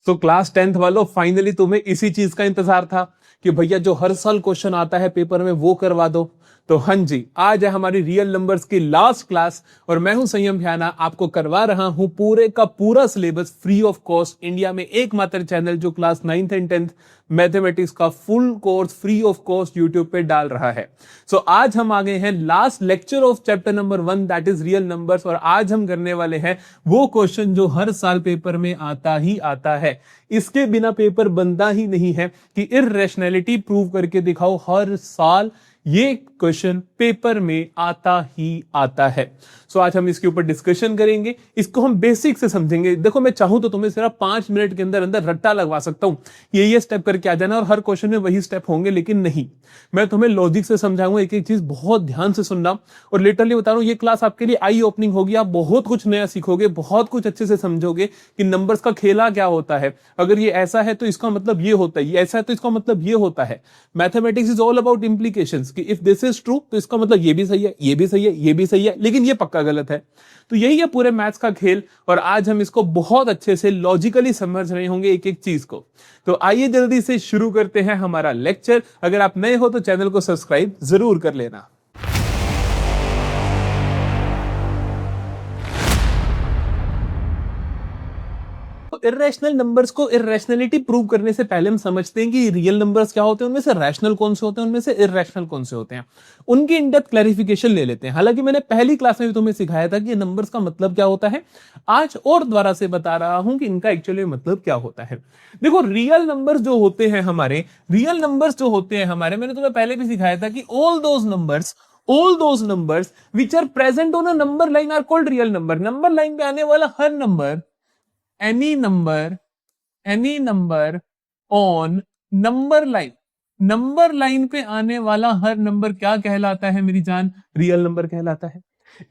तो class 10th वालों, finally तुम्हें इसी चीज का इंतजार था कि भैया जो हर साल क्वेश्चन आता है पेपर में वो करवा दो। तो हाँ जी, आज है हमारी रियल नंबर्स की लास्ट क्लास और मैं हूं संयम भ्याना, आपको करवा रहा हूं पूरे का पूरा syllabus free of cost. India में एकमात्र चैनल जो class 9th and 10th mathematics का full course free of cost YouTube पे डाल रहा है। सो आज हम आ गए हैं last lecture of chapter number 1, that is real numbers. और आज हम करने वाले हैं वो क्वेश्चन जो हर साल पेपर में आता ही आता है, इसके बिना पेपर बनता ही नहीं है कि इररेशनैलिटी प्रूव करके दिखाओ। हर साल ये क्वेश्चन पेपर में आता ही आता है। सो आज हम इसके ऊपर डिस्कशन करेंगे, इसको हम बेसिक से समझेंगे। देखो, मैं चाहूं तो तुम्हें सिर्फ 5 मिनट के अंदर अंदर रट्टा लगवा सकता हूं, ये स्टेप करके आ जाना और हर क्वेश्चन में वही स्टेप होंगे, लेकिन नहीं, मैं तुम्हें लॉजिक से समझाऊंगा। एक एक चीज बहुत ध्यान से सुनना और लिटरली बता रहा हूं, ये क्लास आपके लिए आई ओपनिंग होगी। आप बहुत कुछ नया सीखोगे, बहुत कुछ अच्छे से समझोगे कि नंबर्स का खेला क्या होता है। अगर ये ऐसा है तो इसका मतलब ये होता है, ये ऐसा है तो इसका मतलब ये होता है। Mathematics is all about implications कि इफ दिस इज ट्रू तो इसका मतलब ये भी सही है, ये भी सही है, ये भी सही है, लेकिन ये पक्का गलत है। तो यही है पूरे मैथ्स का खेल और आज हम इसको बहुत अच्छे से लॉजिकली समझ रहे होंगे एक एक चीज को। तो आइए जल्दी से शुरू करते हैं हमारा लेक्चर। अगर आप नए हो तो चैनल को सब्सक्राइब जरूर कर लेना। इर्रेशनल नंबर्स को इर्रेशनलिटी प्रूव करने से पहले हम समझते हैं कि रियल नंबर्स क्या होते हैं, उनमें से रैशनल कौन से होते हैं, उनमें से इर्रेशनल कौन से होते हैं। उनकी इन डेप्थ क्लैरिफिकेशन ले लेते हैं। हालांकि मैंने पहली क्लास में भी तुम्हें सिखाया था कि ये नंबर्स का मतलब क्या होता है। आज और दोबारा से बता रहा हूं कि इनका एक्चुअली मतलब क्या होता है। देखो, रियल नंबर्स जो होते हैं हमारे, मैंने तुम्हें पहले भी सिखाया था कि all those numbers which are present on a number line are called real number. Number line पे आने वाला हर number, any number on number line पे आने वाला हर नंबर क्या कहलाता है मेरी जान? रियल नंबर कहलाता है।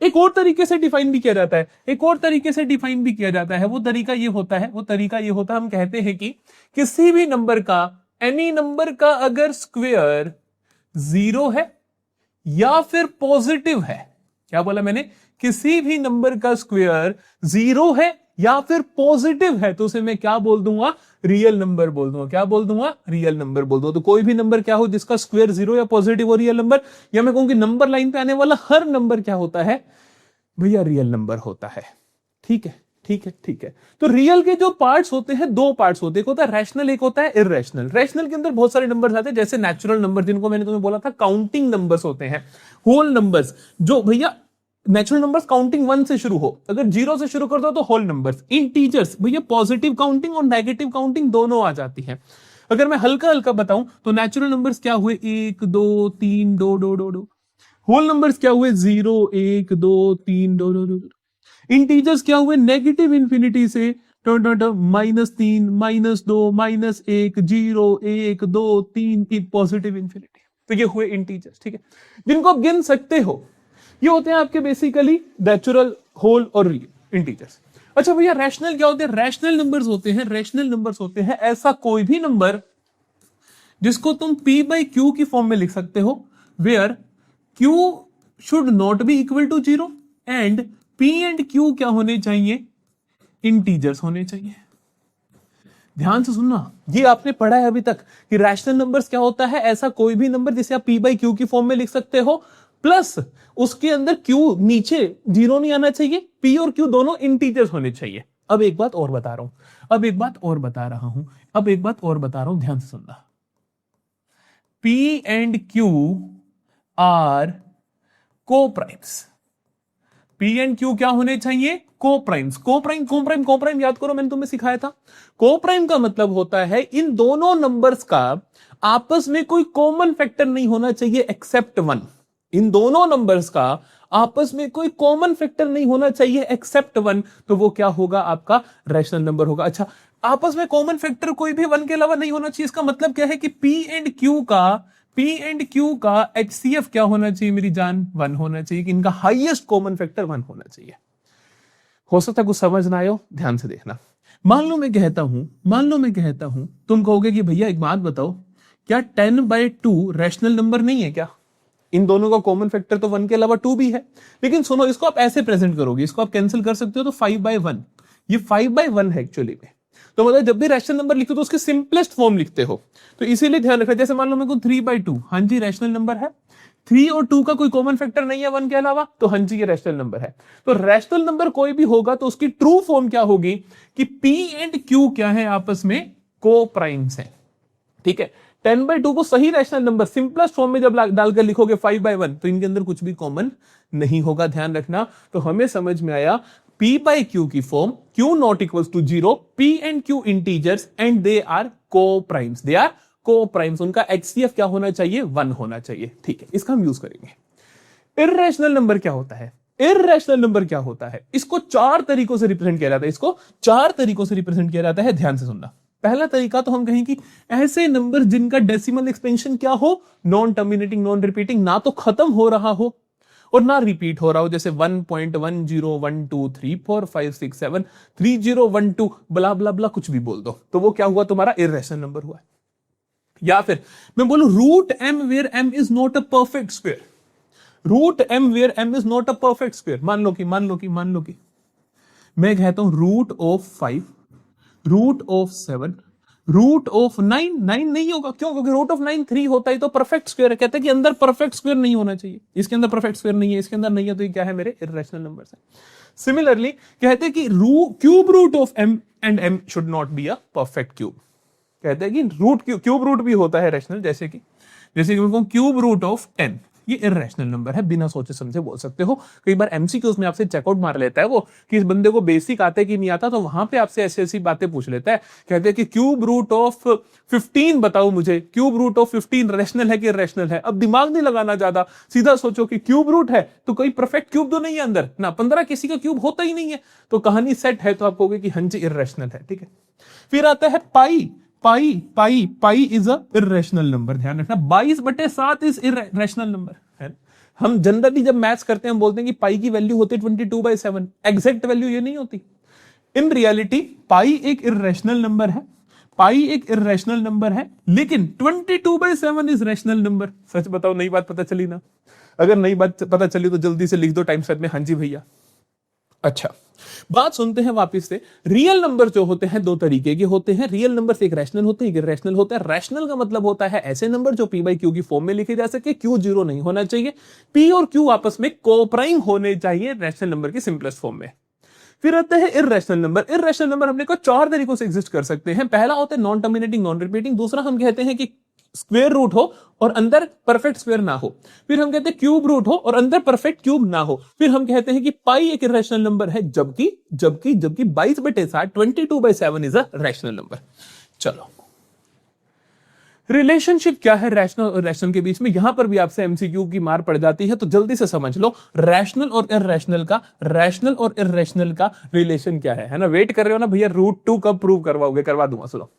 एक और तरीके से डिफाइन भी किया जाता है, वो तरीका ये होता है, हम कहते हैं कि किसी भी नंबर का, एनी नंबर का अगर स्क्वायर 0 है या फिर पॉजिटिव है, क्या बोला मैंने? किसी भी नंबर का स्क्वायर 0 है या फिर पॉजिटिव है तो उसे मैं क्या बोल दूंगा? रियल नंबर बोल दूंगा। क्या बोल दूंगा? रियल नंबर बोल दूंगा। तो कोई भी नंबर क्या हो जिसका स्क्वायर 0 या पॉजिटिव और रियल नंबर, या मैं कहूं कि नंबर लाइन पे आने वाला हर नंबर क्या होता है भैया? रियल नंबर होता है। ठीक है। तो रियल के जो पार्ट्स होते हैं, 2 पार्ट्स होते हैं, एक होता है रैशनल, एक होता है इररेशनल। रैशनल के अंदर बहुत सारे नंबर्स आते हैं, जैसे नेचुरल नंबर, जिनको मैंने तुम्हें बोला था काउंटिंग नंबर्स होते हैं, होल नंबर्स। जो भैया नेचुरल नंबर्स काउंटिंग 1 से शुरू हो, अगर 0 से शुरू कर दो तो होल नंबर्स। इंटीजर्स भैया पॉजिटिव काउंटिंग और नेगेटिव काउंटिंग दोनों आ जाती है। अगर मैं हल्का बताऊं तो नेचुरल नंबर्स क्या हुए? 1 2 3 2 2 2 2। होल नंबर्स क्या हुए? 0 1 2 3 2 2 2। इंटीजर्स क्या हुए? नेगेटिव इंफिनिटी से -3 -2 -1 0 1 2 3 पॉजिटिव इंफिनिटी। तो ये हुए इंटीजर्स। ठीक है, जिनको आप गिन सकते हो। ये होते हैं आपके बेसिकली नेचुरल, होल और रियल इंटीजर्स। अच्छा भैया, रैशनल क्या होते हैं? रैशनल नंबर्स होते हैं ऐसा कोई भी नंबर जिसको तुम p/q की फॉर्म में लिख सकते हो, where q should not be equal to 0 and p and q क्या होने चाहिए? इंटीजर्स होने चाहिए। ध्यान से सुनना, ये आपने पढ़ा है अभी तक कि रैशनल नंबर्स क्या होता है? ऐसा कोई भी नंबर जिसे आप p/q की फॉर्म में लिख सकते हो, प्लस उसके अंदर q नीचे 0 नहीं आना चाहिए, p और q दोनों इंटीजर्स होने चाहिए। अब एक बात और बता रहा हूं, ध्यान से सुनना। p and q are coprimes. p and q क्या होने चाहिए? कोप्राइम्स। कोप्राइम याद करो, मैंने तुम्हें सिखाया था। कोप्राइम का मतलब होता है इन दोनों नंबर्स का आपस में कोई कॉमन फैक्टर नहीं होना चाहिए एक्सेप्ट 1। इन दोनों नंबर्स का आपस में कोई कॉमन फैक्टर नहीं होना चाहिए एक्सेप्ट 1, तो वो क्या होगा? आपका रैशनल नंबर होगा। अच्छा, आपस में कॉमन फैक्टर कोई भी 1 के अलावा नहीं होना चाहिए, इसका मतलब क्या है कि p एंड q का HCF क्या होना चाहिए मेरी जान? 1 होना चाहिए, कि इनका हाईएस्ट कॉमन फैक्टर 1 होना चाहिए। हो सकता है कुछ समझ ना आए हो, ध्यान से देखना। मान लो मैं कहता हूं, तुम कहोगे कि भैया एक बात बताओ, क्या 10/2 रैशनल नंबर नहीं है क्या? इन दोनों का कॉमन फैक्टर तो 1 के अलावा 2 भी है। लेकिन सुनो, इसको आप ऐसे प्रेजेंट करोगे, इसको आप कैंसिल कर सकते हो तो 5/1, ये 5/1 है एक्चुअली में। तो मतलब जब भी रैशनल नंबर लिखते हो तो उसके सिंपलेस्ट फॉर्म लिखते हो, तो इसीलिए ध्यान रखना। जैसे मान लो मेरे को 3/2, हाँ जी रैशनल नंबर है, 3 और 2 का कोई कॉमन फैक्टर नहीं है 1 के अलावा, तो हाँ जी ये रैशनल नंबर है। तो रैशनल नंबर कोई भी होगा तो उसकी ट्रू फॉर्म क्या होगी कि P एंड Q क्या है, आपस में को प्राइम्स है, ठीक है। 10/2 को सही रैशनल नंबर सिंपलेस्ट फॉर्म में जब डालकर लिखोगे 5/1, तो इनके अंदर कुछ भी कॉमन नहीं होगा, ध्यान रखना। तो हमें समझ में आया P/Q की form Q not equals to 0, P and Q integers and they are coprimes, they are coprimes. उनका HCF क्या होना चाहिए, 1 होना चाहिए, ठीक है। इसका हम यूज करेंगे। इर्रेशनल नंबर क्या होता है, इर्रेशनल नंबर क्या होता है, इसको 4 तरीकों से रिप्रेजेंट किया जाता है, इसको 4 तरीकों से रिप्रेजेंट किया जाता है, ध्यान से सुनना। पहला तरीका तो हम कहें कि ऐसे नंबर जिनका डेसिमल एक्सपेंशन क्या हो, नॉन टर्मिनेटिंग नॉन रिपीटिंग, ना तो खत्म हो रहा हो और ना रिपीट हो रहा हो, जैसे 1.1012345673 3012 ब्ला ब्ला ब्ला कुछ भी बोल दो, तो वो क्या हुआ, तुम्हारा इर्रेशनल नंबर हुआ। या फिर मैं बोलूं root m where m is not a perfect square, root m where m is not a perfect square. मान लो कि मैं कहता हूं root of 5, root of 7, root of 9, 9 नहीं होगा, क्यों, क्योंकि रूट ऑफ 9 3 होता है तो परफेक्ट स्क्वायर है। कहते हैं कि अंदर परफेक्ट स्क्वायर नहीं होना चाहिए, इसके अंदर परफेक्ट स्क्वायर नहीं है, इसके अंदर नहीं है, तो ये क्या है, मेरे इर्रेशनल नंबर्स हैं। सिमिलरली कहते हैं कि cube root of m and m should not be a perfect cube. कहते हैं कि रूट क्यूब रूट भी होता है रैशनल, जैसे कि क्यूब रूट ऑफ 10, ये इर्रेशनल नंबर है, बिना सोचे समझे बोल सकते हो। कई बार एमसीक्यूज में आपसे चेकआउट मार लेता है वो कि इस बंदे को बेसिक आते कि नहीं आता, तो वहां पे आपसे ऐसी ऐसी बातें पूछ लेता है। कहते हैं कि क्यूब रूट ऑफ 15 बताओ मुझे, क्यूब रूट ऑफ 15 रैशनल है कि इर्रेशनल है। अब दिमाग नहीं लगाना ज्यादा, सीधा सोचो कि क्यूब रूट है तो कोई परफेक्ट क्यूब तो नहीं है अंदर ना, 15 किसी का क्यूब होता ही नहीं है, तो कहानी सेट है, तो आप कहोगे कि हाँ जी इर्रेशनल है, ठीक है। फिर आता है pi is a irrational number, ध्यान रखना। 22/7 इज इर्रेशनल नंबर है। हम जनरली जब मैथ्स करते हैं हम बोलते हैं कि पाई की वैल्यू होती है 22/7, एग्जैक्ट वैल्यू ये नहीं होती। इन रियलिटी पाई एक इर्रेशनल नंबर है, पाई एक इर्रेशनल नंबर है, लेकिन 22/7 इज रैशनल नंबर। सच बताओ, नई बात पता चली ना? अगर नई बात पता चली तो जल्दी से लिख दो टाइम सेट में, हाँ जी भैया। अच्छा, बात सुनते हैं वापस से। रियल नंबर जो होते हैं दो तरीके के होते हैं, रियल नंबर एक रैशनल होते हैं, एक इर्रेशनल होता है। रैशनल का मतलब होता है ऐसे नंबर जो P/Q की फॉर्म में लिखे जा सके, Q 0 नहीं होना चाहिए, P और Q आपस में कोप्राइम होने चाहिए रैशनल नंबर की सिंपलेस्ट फॉर्म में। फिर आता है इर्रेशनल नंबर। इर्रेशनल नंबर हमने को 4 तरीकों से एग्जिस्ट कर सकते हैं। पहला होता है नॉन टर्मिनेटिंग नॉन रिपीटिंग, दूसरा हम कहते हैं कि स्क्वेयर रूट हो और अंदर परफेक्ट स्क्वेयर ना हो, फिर हम कहते हैं क्यूब रूट हो और अंदर परफेक्ट क्यूब ना हो, फिर हम कहते हैं कि पाई एक इर्रेशनल नंबर है, जबकि 22/7 22/7 इज अ रैशनल नंबर। चलो, रिलेशनशिप क्या है रैशनल और रैशनल के बीच में? यहां पर भी आपसे एमसीक्यू की मार पड़ जाती है, तो जल्दी से समझ लो रैशनल और इर्रेशनल का रिलेशन क्या है ना? वेट कर रहे हो ना भैया, √2 कब प्रूव करवाओगे? करवा दूंगा, सुनो।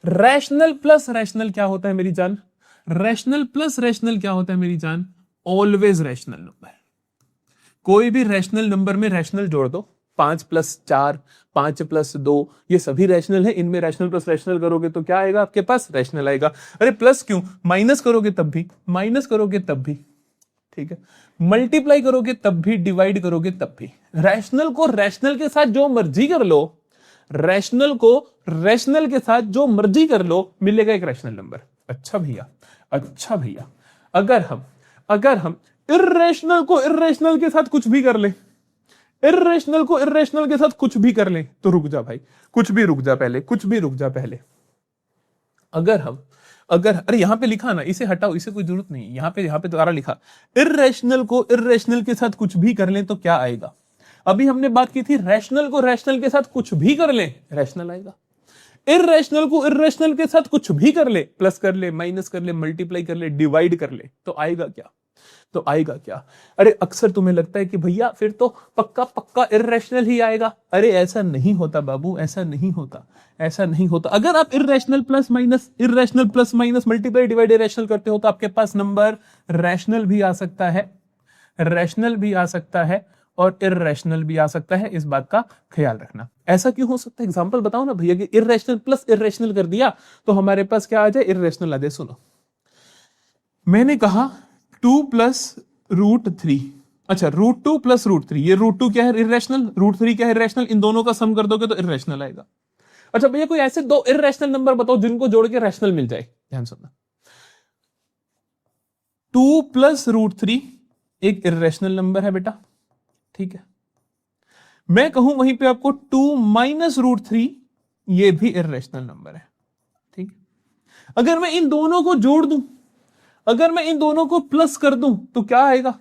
रैशनल प्लस रैशनल क्या होता है मेरी जान? रैशनल प्लस रैशनल क्या होता है मेरी जान? Always rational number. कोई भी रैशनल नंबर में रैशनल जोड़ दो, 5+4, 5+2, ये सभी रैशनल है। इनमें रैशनल प्लस रैशनल करोगे तो क्या आएगा आपके पास? रैशनल आएगा। अरे प्लस क्यों, माइनस करोगे तब भी, माइनस करोगे तब भी, ठीक है, मल्टीप्लाई करोगे तब भी, डिवाइड करोगे तब भी। रैशनल को रैशनल के साथ जो मर्जी कर लो, रैशनल को रैशनल के साथ जो मर्जी कर लो, मिलेगा एक रैशनल नंबर। अच्छा भैया, अगर हम इर्रेशनल को इर्रेशनल के साथ कुछ भी कर ले, इर्रेशनल को इर्रेशनल के साथ कुछ भी कर ले, तो रुक जा भाई, कुछ भी रुक जा पहले। अरे यहां पे लिखा ना, इसे हटाओ, इसे कोई जरूरत नहीं, यहां पे दोबारा लिखा, इर्रेशनल को इर्रेशनल के साथ कुछ भी कर ले तो क्या आएगा? अभी हमने बात की थी रैशनल को रैशनल के साथ कुछ भी कर ले, रैशनल आएगा। इर्रेशनल को इर्रेशनल के साथ कुछ भी कर ले, प्लस कर ले, माइनस कर ले, मल्टीप्लाई कर ले, डिवाइड कर ले, तो आएगा क्या? अरे अक्सर तुम्हें लगता है कि भैया फिर तो पक्का इर्रेशनल ही आएगा। अरे ऐसा नहीं होता बाबू, ऐसा नहीं होता। अगर आप irrational plus minus multiply divide irrational करते हो तो आपके पास नंबर रैशनल भी आ सकता है और इर्रेशनल भी आ सकता है। इस बात का ख्याल रखना। ऐसा क्यों हो सकता है? एग्जांपल बताओ ना भैया, कि इर्रेशनल प्लस इर्रेशनल कर दिया तो हमारे पास क्या आ जाए? इर्रेशनल आ जाए। सुनो, मैंने कहा 2 + √3, अच्छा √2 + √3, ये √2 क्या है? इर्रेशनल, √3 क्या है? इर्रेशनल। इन दोनों का सम कर दोगे तो इर्रेशनल आएगा। अच्छा भैया कोई ऐसे दो इर्रेशनल नंबर बताओ जिनको जोड़ के रैशनल मिल जाए। ध्यान सुनना, 2 प्लस रूट 3 एक इर्रेशनल नंबर है बेटा, ठीक है। मैं कहूं वहीं पे आपको 2 माइनस रूट 3 ये भी इर्रेशनल नंबर है, ठीक है। अगर मैं इन दोनों को जोड़ दूं, अगर मैं इन दोनों को प्लस कर दूं तो क्या आएगा,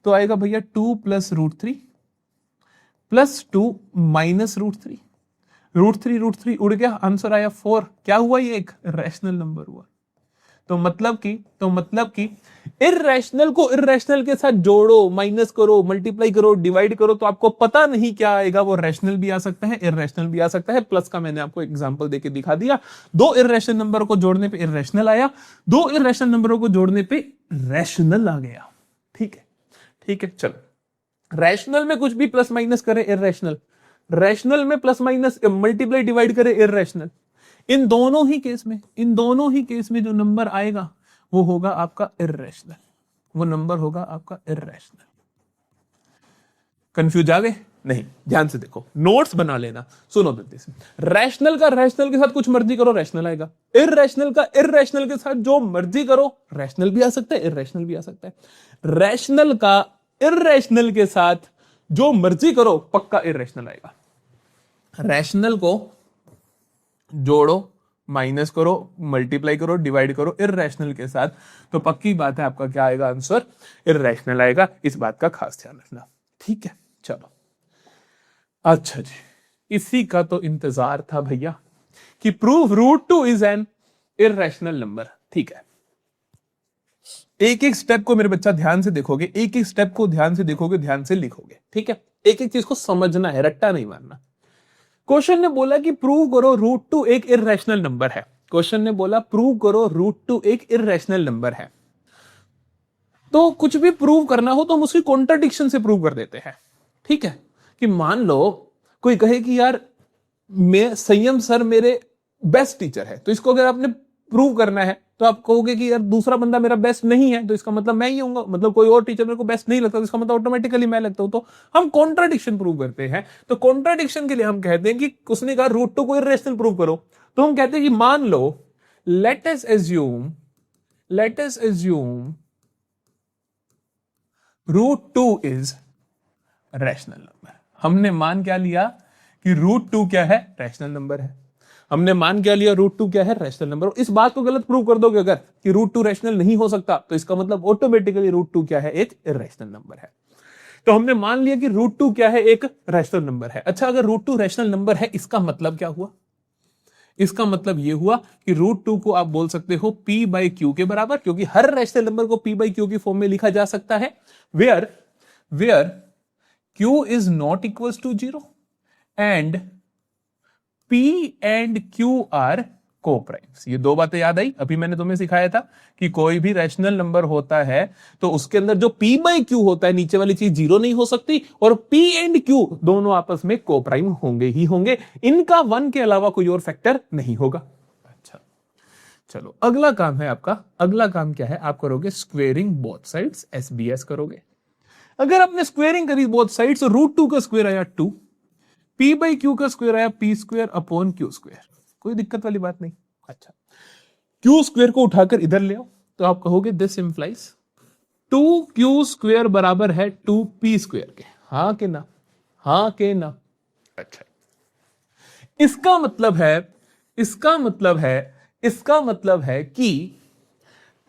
तो आएगा भैया 2 plus root 3 plus 2 minus root 3। Root three उड़ गया, आंसर आया 4। क्या हुआ, ये एक रैशनल नंबर हुआ। तो मतलब कि इर्रेशनल को इर्रेशनल के साथ जोड़ो, माइनस करो, मल्टीप्लाई करो, डिवाइड करो तो आपको पता नहीं क्या आएगा, वो रैशनल भी आ सकता है, इर्रेशनल भी आ सकता है। प्लस का मैंने आपको एग्जांपल देके दिखा दिया, दो इर्रेशनल नंबर को जोड़ने पे इर्रेशनल आया, दो इर्रेशनल नंबरों को जोड़ने पे रैशनल आ गया। ठीक है, ठीक है। चलो, रैशनल में कुछ भी प्लस माइनस करे इर्रेशनल, रैशनल में प्लस माइनस मल्टीप्लाई डिवाइड करे इर्रेशनल। इन दोनों ही केस में जो नंबर आएगा वो होगा आपका इर्रेशनल, वो नंबर होगा आपका इर्रेशनल। कंफ्यूज आ गए? नहीं, ध्यान से देखो, नोट्स बना लेना, सुनो जल्दी से। रैशनल का रैशनल के साथ कुछ मर्जी करो, रैशनल आएगा। इर्रेशनल का इर्रेशनल के साथ जो मर्जी करो, रैशनल भी आ सकता है, इर्रेशनल भी आ सकता है। रैशनल का इर्रेशनल के साथ जो मर्जी करो, पक्का इर्रेशनल आएगा। रैशनल को जोड़ो, माइनस करो, मल्टीप्लाई करो, डिवाइड करो इर्रेशनल के साथ, तो पक्की बात है आपका क्या आएगा आंसर, इर्रेशनल आएगा। इस बात का खास ध्यान रखना, ठीक है। चलो, अच्छा जी, इसी का तो इंतजार था भैया कि prove root 2 is an irrational number. ठीक है, एक एक स्टेप को मेरे बच्चा ध्यान से देखोगे, एक एक स्टेप को ध्यान से देखोगे, ध्यान से लिखोगे, ठीक है। एक एक चीज को समझना है, रट्टा नहीं मारना। क्वेश्चन ने बोला कि प्रूव करो रूट 2 एक इर्रेशनल नंबर है। क्वेश्चन ने बोला प्रूव करो रूट 2 एक इर्रेशनल नंबर है। तो कुछ भी प्रूव करना हो तो हम उसकी कॉन्ट्राडिक्शन से प्रूव कर देते हैं, ठीक है। कि मान लो कोई कहे कि यार मैं संयम सर मेरे बेस्ट टीचर है, तो इसको अगर आपने प्रूव करना है तो आप कहोगे कि यार दूसरा बंदा मेरा बेस्ट नहीं है, तो इसका मतलब मैं ही हूंगा, मतलब कोई और टीचर मेरे को बेस्ट नहीं लगता, तो इसका मतलब ऑटोमेटिकली मैं लगता हूं। तो हम कॉन्ट्राडिक्शन प्रूव करते हैं। तो कॉन्ट्राडिक्शन के लिए हम कहते हैं कि उसने कहा रूट 2 को इर्रेशनल प्रूव करो, तो हम कहते हैं कि मान लो, let us assume root 2 is rational number. हमने मान क्या लिया कि रूट 2 क्या है, रैशनल नंबर है। हमने मान क्या लिया, रूट 2 क्या है, रैशनल नंबर। इस बात को गलत प्रूव कर दोगे अगर कि रूट 2 रैशनल नहीं हो सकता, तो इसका मतलब ऑटोमेटिकली रूट 2 क्या है, एक इर्रेशनल नंबर है। तो हमने मान लिया कि रूट 2 क्या है, एक रैशनल नंबर है। अच्छा, अगर रूट 2 रैशनल नंबर है, इसका मतलब क्या हुआ, इसका मतलब यह हुआ कि रूट 2 को आप बोल सकते हो P बाई क्यू के बराबर, क्योंकि हर रैशनल नंबर को P बाई क्यू की फॉर्म में लिखा जा सकता है, where Q is not equal to 0 and P and Q are coprimes. ये दो बातें याद आई, अभी मैंने तुम्हें सिखाया था कि कोई भी रैशनल नंबर होता है तो उसके अंदर जो P बाई क्यू होता है, नीचे वाली चीज 0 नहीं हो सकती, और P एंड Q दोनों आपस में कोप्राइम होंगे ही होंगे, इनका 1 के अलावा कोई और फैक्टर नहीं होगा। अच्छा, चलो अगला काम है आपका, अगला काम क्या है, आप करोगे स्क्वेयरिंग बोथ साइड्स, SBS करोगे। अगर आपने स्क्वेयरिंग करी बोथ साइड्स, तो रूट 2 का स्क्वायर आया 2, P बाई क्यू का स्क्वायर आया P square upon Q square, कोई दिक्कत वाली बात नहीं। अच्छा, क्यू स्क्वायर को उठाकर इधर ले आओ, तो आप कहोगे दिस इंप्लाइज 2Q स्क्वायर बराबर है 2P स्क्वायर के, हाँ के ना, हाँ के ना। अच्छा, इसका मतलब है कि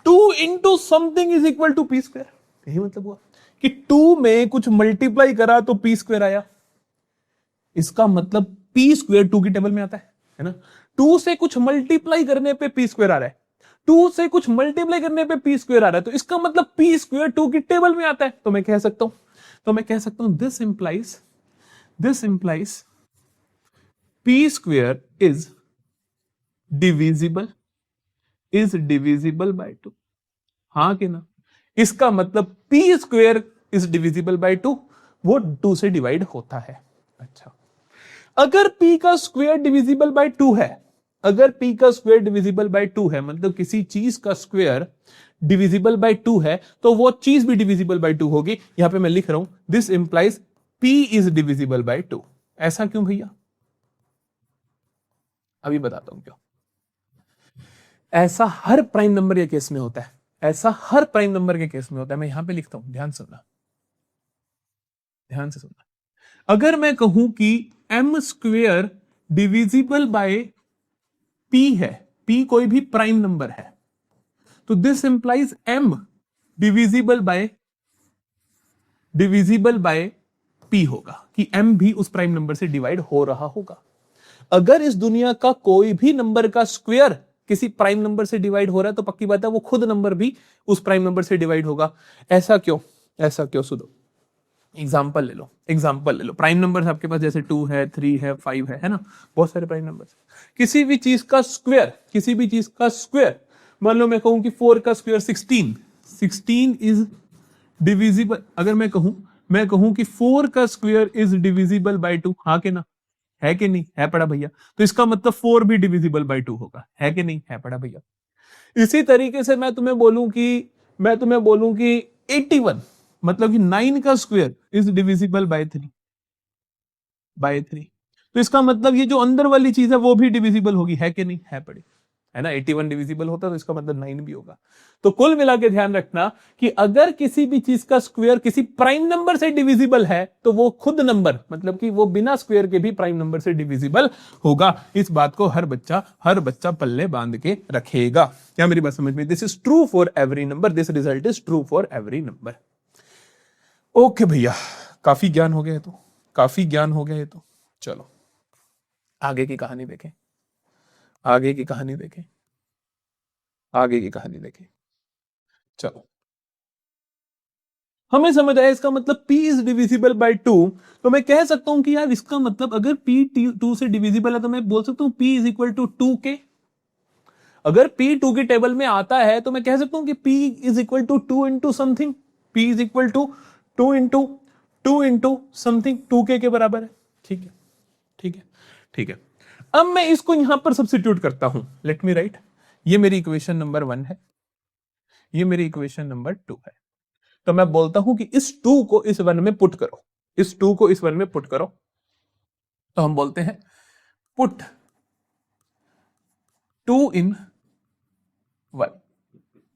2 into something is equal to P square. यही मतलब हुआ कि 2 में कुछ मल्टीप्लाई करा तो P स्क्वायर आया, इसका मतलब P स्क्वायर 2 की टेबल में आता है ना। 2 से कुछ मल्टीप्लाई करने पे P स्क्वायर आ रहा है, 2 से कुछ मल्टीप्लाई करने पे P स्क्वायर आ रहा है, तो इसका मतलब P स्क्वायर 2 की टेबल में आता है। तो मैं कह सकता हूं this implies P square is divisible by 2, हाँ कि ना। इसका मतलब P square is divisible by 2, वो 2 से डिवाइड होता है। अच्छा, अगर P का स्क्वायर डिविजिबल बाय 2 है, अगर P का स्क्वायर डिविजिबल बाय 2 है, मतलब किसी चीज का स्क्वायर डिविजिबल बाय 2 है, तो वो चीज भी डिविजिबल बाय 2 होगी। यहां पे मैं लिख रहा हूं this implies P is divisible by 2। ऐसा क्यों भैया, अभी बताता हूं क्यों। ऐसा हर प्राइम नंबर के केस में होता है, ऐसा हर प्राइम नंबर के केस में होता है। मैं यहां पे लिखता हूं, ध्यान सुनना, ध्यान से सुनना। अगर मैं कहूं कि m square divisible by p है, p कोई भी प्राइम नंबर है, तो this implies m divisible by p होगा, कि m भी उस प्राइम नंबर से डिवाइड हो रहा होगा। अगर इस दुनिया का कोई भी नंबर का स्क्वायर किसी प्राइम नंबर से डिवाइड हो रहा है, तो पक्की बात है वो खुद नंबर भी उस प्राइम नंबर से डिवाइड होगा। ऐसा क्यों, ऐसा क्यों? सुनो, एग्जाम्पल ले लो, एग्जाम्पल ले लो। प्राइम नंबर आपके पास जैसे 2 है, 3 है, 5 है ना, बहुत सारे प्राइम नंबर। किसी भी चीज का स्क्वायर, किसी भी चीज का स्क्वायर, मान लो मैं कहूं कि 4 का स्क्वायर 16, 16 इज डिविजिबल। अगर मैं कहूं कि 4 का स्क्वायर इज डिविजिबल बाय 2, हाँ के ना, है कि नहीं? है पड़ा भैया। तो इसका मतलब 4 भी डिविजिबल बाय 2 होगा, है कि नहीं? है पड़ा भैया। इसी तरीके से मैं तुम्हें बोलूं कि 81 मतलब कि 9 का square is divisible by 3, by 3। तो इसका मतलब ये जो अंदर वाली चीज है वो भी डिविजिबल होगी, है कि नहीं? है पड़ी, है ना। 81 डिविजिबल होता तो इसका मतलब 9 भी होगा। तो कुल मिला के ध्यान रखना कि अगर किसी भी चीज का स्क्वायर किसी प्राइम नंबर से डिविजिबल है, तो वो खुद नंबर, मतलब कि वो बिना स्क्वायर के भी प्राइम नंबर से डिविजिबल होगा। इस बात को हर बच्चा पल्ले बांध के रखेगा। क्या मेरी बात समझ में? This is true for every number, this result is true for every number. Okay भैया, काफी ज्ञान हो गया है, तो काफी ज्ञान हो गया है। तो चलो आगे की कहानी देखें, आगे की कहानी देखें, आगे की कहानी देखें। चलो, हमें समझ आया इसका मतलब p इज डिविजिबल बाय 2। तो मैं कह सकता हूं कि यार इसका मतलब अगर p 2 से डिविजिबल है, तो मैं बोल सकता हूं p is equal to 2k। अगर p 2 के टेबल में आता है तो मैं कह सकता हूं कि p is equal to 2 into something, p is equal to 2 into something, 2k के बराबर है। ठीक है, ठीक है, ठीक है। अब मैं इसको यहां पर सब्स्टिट्यूट करता हूं, लेट मी राइट। ये मेरी इक्वेशन नंबर 1 है, ये मेरी इक्वेशन नंबर 2 है। तो मैं बोलता हूं कि इस 2 को इस 1 में पुट करो, इस 2 को इस 1 में पुट करो। तो हम बोलते हैं पुट 2 इन 1।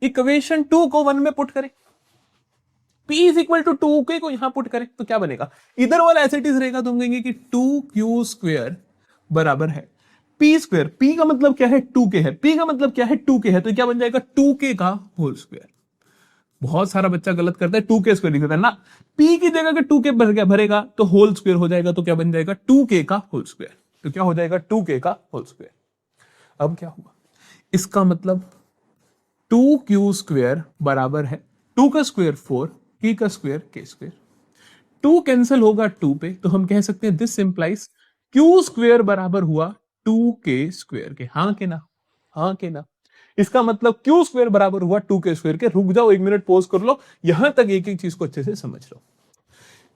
इक्वेशन 2 को 1 में पुट करें, p is equal to 2k को यहां पुट करें, तो क्या बनेगा? इधर वाला एज इट इज रहेगा, तो हम कहेंगे कि 2q स्क्वायर बराबर है p स्क्वायर। p का मतलब क्या है? 2k है। p का मतलब क्या है? 2k है। तो क्या बन जाएगा? 2k का होल स्क्वायर। बहुत सारा बच्चा गलत करता है, 2k स्क्वायर लिख देता है ना। p की जगह के 2k भरेगा तो होल स्क्वायर हो जाएगा, तो क्या बन जाएगा? 2k का होल स्क्वायर। तो क्या हो जाएगा? 2k का होल स्क्वायर। अब क्या हुआ? इसका मतलब 2q स्क्वायर बराबर है 2 का स्क्वायर 4, k का स्क्वायर k स्क्वायर। 2 कैंसिल होगा 2 पे, तो हम कह सकते हैं दिस इंप्लाइज q स्क्वायर बराबर हुआ 2k स्क्वायर के। हाँ के ना? हाँ के ना? इसका मतलब q स्क्वायर बराबर हुआ 2k स्क्वायर के। रुक जाओ, 1 मिनट पॉज कर लो, यहां तक एक एक चीज को अच्छे से समझ लो।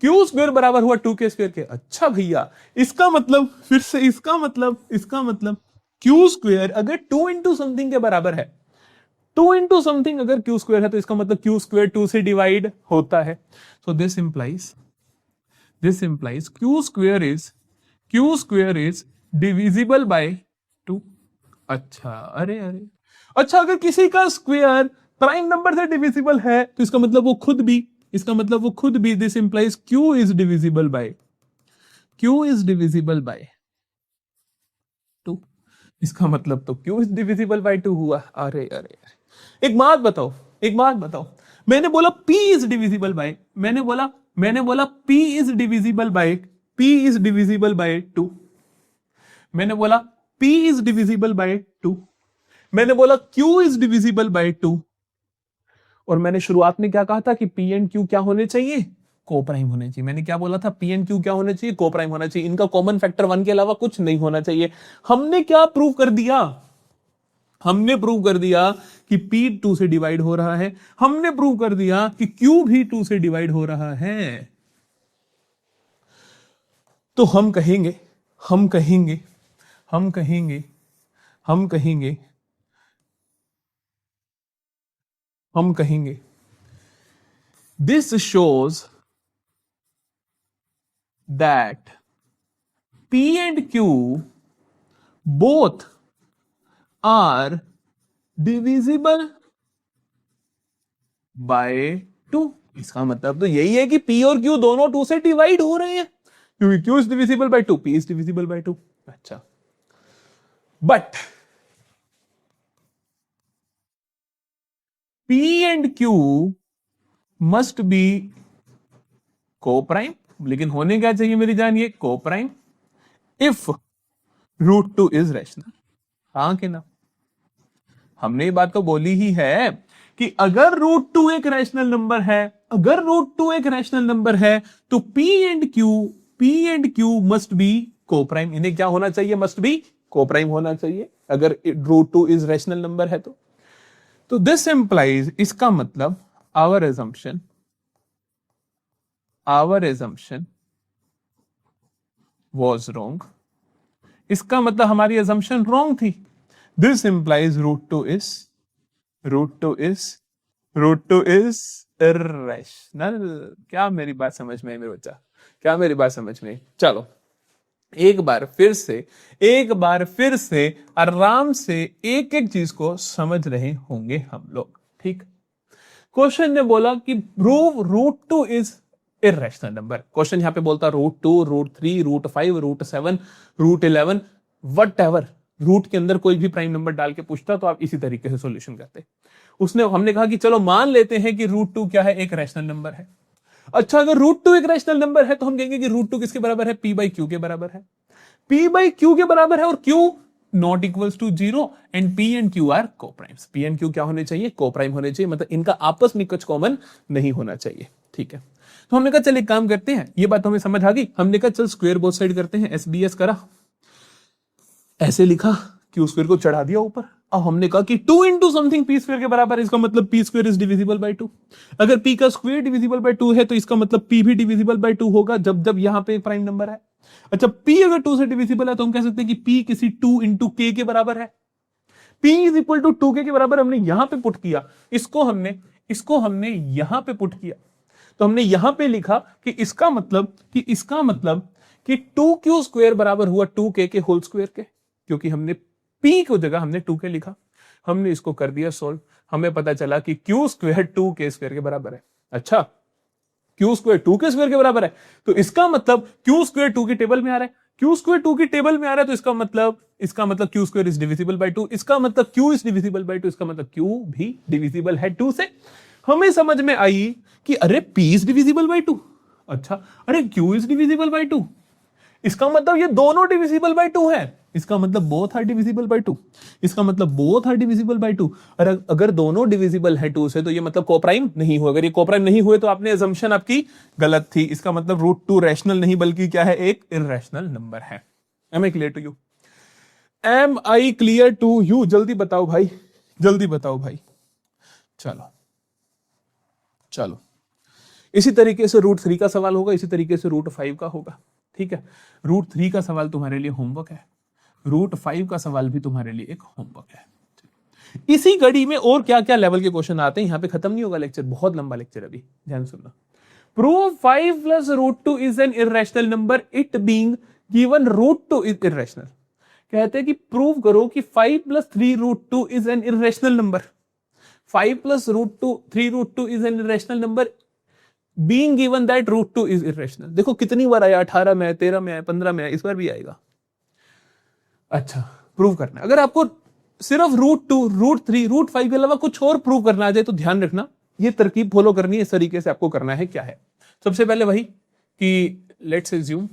q स्क्वायर बराबर हुआ 2k स्क्वायर के। अच्छा भैया, इसका मतलब फिर से, इसका मतलब q स्क्वायर अगर 2 इंटू समथिंग के बराबर है, 2 इंटू समथिंग अगर क्यू स्क्वायर है, तो इसका मतलब क्यू स्क्वायर 2 से डिवाइड होता है। So this implies Q square is divisible by 2। अच्छा, अरे अरे, अच्छा, अगर किसी का स्क्वायर प्राइम नंबर से डिविजिबल है, तो इसका मतलब वो खुद भी this implies Q is divisible by 2। इसका मतलब तो क्यू इज डिविजिबल बाय 2 हुआ। अरे अरे अरे, एक बात बताओ, मैंने बोला p इज डिविजिबल बाय, मैंने बोला p is divisible bye, p is divisible by 2। मैंने बोला p इज डिविजिबल बाय 2। मैंने बोला q इज डिविजिबल बाय 2। और मैंने शुरुआत में क्या कहा था कि p एंड q क्या होने चाहिए? को प्राइम होने चाहिए। मैंने क्या बोला था? p एंड q क्या होने चाहिए? को प्राइम होना चाहिए। इनका कॉमन फैक्टर 1 के अलावा कुछ नहीं होना चाहिए। हमने क्या प्रूव कर दिया? हमने प्रूव कर दिया कि p 2 से डिवाइड हो रहा है। हमने प्रूव कर दिया कि q भी 2 से डिवाइड हो रहा है। तो हम कहेंगे हम कहेंगे हम कहेंगे हम कहेंगे हम कहेंगे this shows that p and q both are divisible by 2। इसका मतलब तो यही है कि P और Q दोनों 2 से डिवाइड हो रहे हैं, क्योंकि Q is divisible by 2, P is divisible by 2। अच्छा, but P and Q must be को प्राइम, लेकिन होने क्या चाहिए मेरी जान, ये को प्राइम इफ √2 इज रैशनल। हाँ कि ना? हमने ये बात तो बोली ही है कि अगर √2 एक रैशनल नंबर है, अगर √2 एक रैशनल नंबर है, तो P and Q must be को प्राइम। इन्हें क्या होना चाहिए? मस्ट बी को प्राइम होना चाहिए, अगर √2 इज रैशनल नंबर है तो दिस इंप्लाइज, इसका मतलब आवर assumption was wrong। इसका मतलब हमारी assumption wrong थी। This implies √2 is irrational. क्या मेरी बात समझ में आई मेरे बच्चा? क्या मेरी बात समझ में आई? चलो एक बार फिर से आराम से एक एक चीज को समझ रहे होंगे हम लोग, ठीक? क्वेश्चन ने बोला कि prove √2 is irrational number. Question यहां पे बोलता √2, √3, √5, √7, √11, वट रूट के अंदर कोई भी प्राइम नंबर डाल के पूछता तो आप इसी तरीके से सॉल्यूशन करते। हमने कहा कि चलो मान लेते हैं कि √2 क्या है? एक रैशनल नंबर है। अच्छा, अगर √2 एक रैशनल नंबर है तो हम कहेंगे कि √2 किसके बराबर है? P/Q के बराबर है। P/Q के बराबर है, और Q not equals to 0 and P and Q are coprimes. P and Q क्या होने चाहिए? को प्राइम होने चाहिए, मतलब इनका आपस में कुछ कॉमन नहीं होना चाहिए, ठीक है? तो हमने कहा चल एक काम करते हैं, ये बात हमें समझ आ गई। हमने कहा चल स्क्वायर बोथ साइड करते हैं, SBS करा, ऐसे लिखा, Q² को चढ़ा दिया ऊपर। अब हमने कहा कि 2 इंटू समथिंग P² के बराबर है, इसका मतलब P² इज डिविजिबल बाय 2। अगर P का स्क्वायर डिविजिबल बाय 2 है तो इसका मतलब P भी डिविजिबल बाय 2 होगा, जब जब यहां पे एक प्राइम नंबर है। अच्छा, P अगर 2 से डिविजिबल है तो हम कह सकते हैं कि P किसी 2 इंटू K के बराबर है। P is equal to 2K के बराबर हमने यहां पे पुट किया, इसको हमने यहां पे पुट किया, तो हमने यहां पे लिखा कि इसका मतलब कि 2Q² बराबर हुआ 2K के होल स्क्वायर के, क्योंकि हमने P को जगह हमने 2K लिखा। हमने इसको कर दिया सोल्व, हमें पता चला कि Q² 2K² के बराबर है। अच्छा, Q² 2K² के बराबर है, तो इसका मतलब Q² 2 की टेबल में आ रहा है। Q² 2 की टेबल में आ रहा है तो इसका मतलब Q² इज डिविजिबल बाय 2। इसका मतलब Q इज डिविजिबल बाय 2, इसका मतलब Q भी डिविजिबल है 2 से। हमें समझ में आई कि अरे P इज डिविजिबल बाय 2, अच्छा अरे Q इज डिविजिबल बाय 2, इसका मतलब ये दोनों डिविजिबल बाय 2 है, इसका मतलब बोथ आर डिविजिबल बाय 2, इसका मतलब बोथ आर डिविजिबल बाय 2। और अगर दोनों डिविजिबल है 2 से तो ये मतलब कोप्राइम नहीं हुआ। अगर ये कोप्राइम नहीं हुए तो आपने असम्पशन आपकी गलत थी। इसका मतलब √2 रैशनल नहीं बल्कि क्या है? एक इर्रेशनल नंबर है। Am I clear to you? Am I clear to you? जल्दी बताओ भाई, जल्दी बताओ भाई। चलो चलो, इसी तरीके से √3 का सवाल होगा, इसी तरीके से √5 का होगा, ठीक है? √3 का सवाल तुम्हारे लिए होमवर्क है, √5 का सवाल भी तुम्हारे लिए एक होमवर्क है। इसी कड़ी में और क्या क्या लेवल के क्वेश्चन आते हैं, यहां पे खत्म नहीं होगा लेक्चर, बहुत लंबा लेक्चर अभी, ध्यान सुनना। Prove 5 plus √2 is an irrational number, it being given √2 is irrational. कहते हैं कि प्रूव करो कि 5 plus 3√2 is an irrational number. 5 plus √2 3√2 is an irrational number being given that √2 is irrational. देखो कितनी बार आया, 18 में, 13 में, 15 में, इस बार भी आएगा। अच्छा, प्रूव करना है। अगर आपको सिर्फ √2, √3, √5 के अलावा कुछ और प्रूव करना आ जाए तो ध्यान रखना, ये तरकीब फॉलो करनी है, इस तरीके से आपको करना है। क्या है? सबसे पहले वही कि let's assume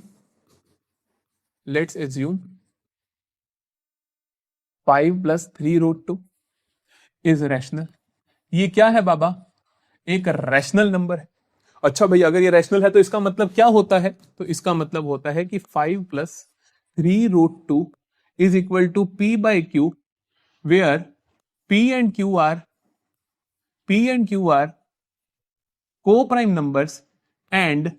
5 plus 3√2 is rational. ये क्या है बाबा? एक रैशनल नंबर है। अच्छा भाई, अगर ये रैशनल है तो इसका मतलब क्या होता है? तो इसका मतलब होता है कि 5 plus 3√2 is equal to P/Q, where P and Q are co-prime numbers and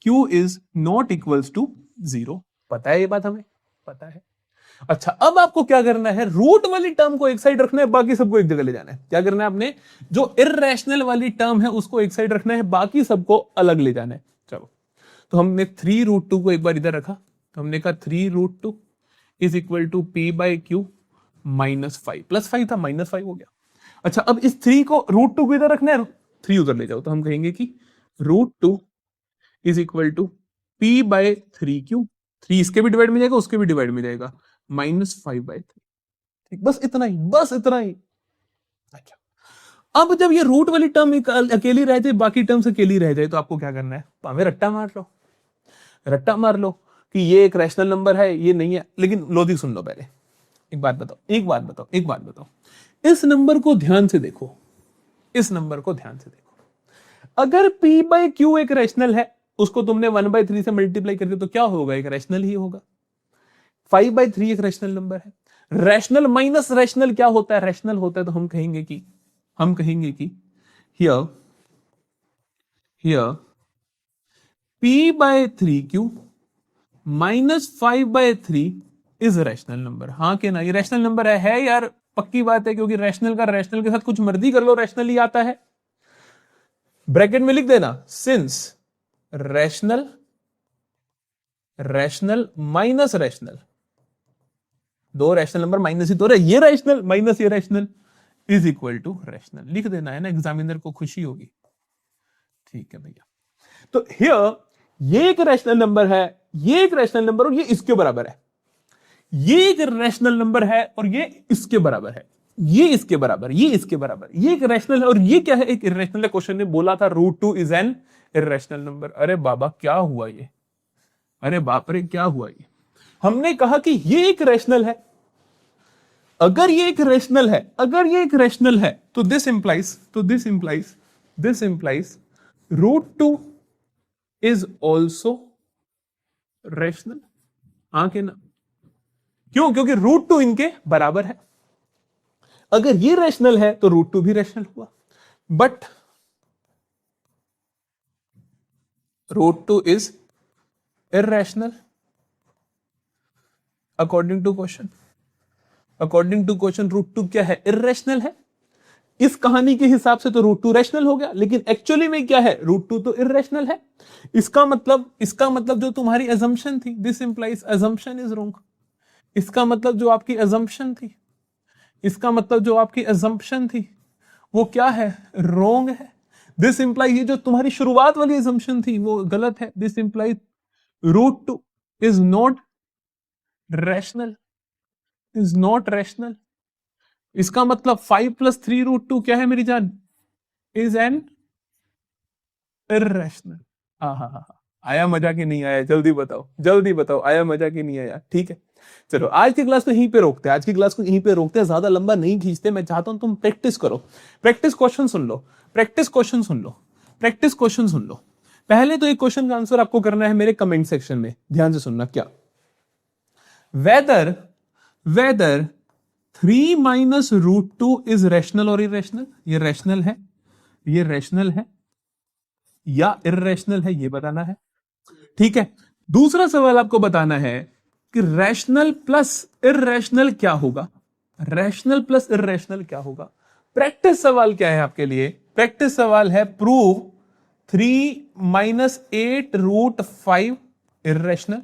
Q is not equals to 0। पता है ये बात? हमें पता है। अच्छा, अब आपको क्या करना है? रूट वाली टर्म को एक साइड रखना है, बाकी सबको एक जगह ले जाना है। क्या करना है आपने? जो इर्रेशनल वाली टर्म है उसको एक साइड रखना है, बाकी सबको अलग ले जाना है। चलो, तो हमने 3√2 को एक बार इधर रखा, तो हमने कहा 3√2 is equal to P by Q -5, +5 था -5 हो गया। अच्छा, अब इस 3 को √2 को इधर रखना है, 3 उधर ले जाओ, तो हम कहेंगे कि √2 is equal to P by 3 Q, 3 इसके भी डिवाइड में जाएगा, उसके भी डिवाइड में जाएगा, -5/3। ठीक, बस इतना ही, बस इतना ही। अच्छा, अब जब ये रूट वाली टर्म अकेली रह जाए, बाकी टर्म्स अकेली रह जाए, तो आपको क्या करना है, भावे रट्टा मार लो, रट्टा मार लो कि ये एक रैशनल नंबर है, ये नहीं है। लेकिन लॉजिक सुन लो पहले, एक बात बताओ, एक बात बताओ, एक बात बताओ, इस नंबर को ध्यान से देखो, इस नंबर को ध्यान से देखो। अगर p बाई क्यू एक रैशनल है, उसको तुमने 1/3 से मल्टीप्लाई कर दिया, तो क्या होगा, एक रैशनल ही होगा। 5/3 एक रैशनल नंबर है। रैशनल माइनस रैशनल क्या होता है, रैशनल होता है, तो हम कहेंगे कि here p/3q -5/3 is rational number. हाँ के ना, ये रैशनल नंबर है यार, पक्की बात है, क्योंकि रैशनल का रैशनल के साथ कुछ मर्जी कर लो, रैशनल ही आता है। ब्रैकेट में लिख देना, सिंस रैशनल माइनस रैशनल, दो रैशनल नंबर माइनस ही तो रहे, ये रैशनल माइनस ये rational is equal to rational. लिख देना है ना, एग्जामिनर को खुशी होगी। ठीक है भैया, तो हियर ये एक रैशनल नंबर है, ये एक रैशनल नंबर, और ये इसके बराबर है। ये एक रैशनल नंबर है और ये इसके बराबर है, ये इसके बराबर, ये इसके बराबर, ये एक रैशनल है और ये क्या है, एक इर्रेशनल है। क्वेश्चन ने बोला था √2 इज एन इर्रेशनल नंबर। अरे बाबा क्या हुआ ये, अरे बाप रे क्या हुआ ये। हमने कहा कि ये एक रैशनल है, अगर ये एक रैशनल है, अगर ये एक रैशनल है, तो this implies √2 is also rational. हाँ के ना, क्यों, क्योंकि √2 इनके बराबर है। अगर ये रैशनल है तो √2 भी रैशनल हुआ, but √2 is irrational according to question. According to question √2 क्या है, इर्रेशनल है। इस कहानी के हिसाब से तो √2 रैशनल हो गया, लेकिन एक्चुअली में क्या है, √2 तो इर्रेशनल है। इसका मतलब जो तुम्हारी अजम्पशन थी, this implies assumption is wrong. इसका मतलब जो आपकी अजम्पशन थी, इसका मतलब जो आपकी अजम्पशन थी वो क्या है, रॉन्ग है। दिस इंप्लाइज, ये जो तुम्हारी शुरुआत वाली अजम्पशन थी वो गलत है। This implies √2 is not rational, is not rational. इसका मतलब 5 + 3√2 क्या है मेरी जान, इज एन इर्रेशनल। हाँ हाँ हाँ, आया मजा कि नहीं आया, जल्दी बताओ, जल्दी बताओ, आया मजा कि नहीं आया। ठीक है, चलो आज की क्लास को यहीं पे रोकते हैं, आज की क्लास को यहीं पे रोकते हैं, ज्यादा लंबा नहीं खींचते। मैं चाहता हूं तुम प्रैक्टिस करो, प्रैक्टिस क्वेश्चन सुन लो, प्रैक्टिस क्वेश्चन सुन लो, प्रैक्टिस क्वेश्चन सुन लो। पहले तो एक क्वेश्चन का आंसर आपको करना है मेरे कमेंट सेक्शन में, ध्यान से सुनना। क्या, वेदर 3 - √2 इज रैशनल और इरेशनल। ये रैशनल है, ये रैशनल है या इर्रेशनल है, ये बताना है। ठीक है, दूसरा सवाल आपको बताना है कि रैशनल प्लस इर्रेशनल क्या होगा, रैशनल प्लस इर्रेशनल क्या होगा। प्रैक्टिस सवाल क्या है आपके लिए, प्रैक्टिस सवाल है प्रूव 3 - 8√5 इर्रेशनल,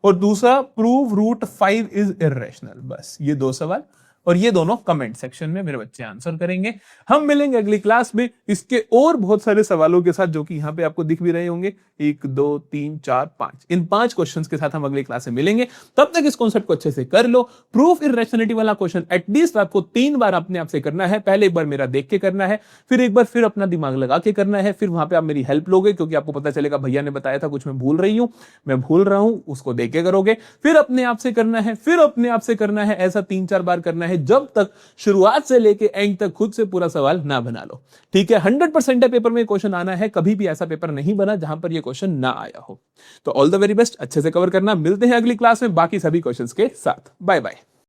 और दूसरा प्रूव √5 इज इर्रेशनल। बस ये दो सवाल, और ये दोनों कमेंट सेक्शन में मेरे बच्चे आंसर करेंगे। हम मिलेंगे अगली क्लास में इसके और बहुत सारे सवालों के साथ, जो कि यहाँ पे आपको दिख भी रहे होंगे, 1 2 3 4 5, इन 5 क्वेश्चंस के साथ हम अगली क्लास में मिलेंगे। तब तक इस कॉन्सेप्ट को अच्छे से कर लो। प्रूफ इर्रेशनलिटी वाला क्वेश्चन एटलीस्ट आपको 3 बार अपने आप से करना है। पहले एक बार मेरा देख के करना है, फिर एक बार फिर अपना दिमाग लगा के करना है, फिर वहां पे आप मेरी हेल्प लोगे, क्योंकि आपको पता चलेगा भैया ने बताया था कुछ मैं भूल रही हूं, मैं भूल रहा हूं, उसको देख के करोगे। फिर अपने आप से करना है, फिर अपने आप से करना है, ऐसा 3-4 बार करना है, जब तक शुरुआत से लेके एंड तक खुद से पूरा सवाल ना बना लो। ठीक है, 100% पेपर में क्वेश्चन आना है, कभी भी ऐसा पेपर नहीं बना जहां पर ये क्वेश्चन ना आया हो। तो ऑल द वेरी बेस्ट, अच्छे से कवर करना। मिलते हैं अगली क्लास में बाकी सभी क्वेश्चंस के साथ। Bye bye.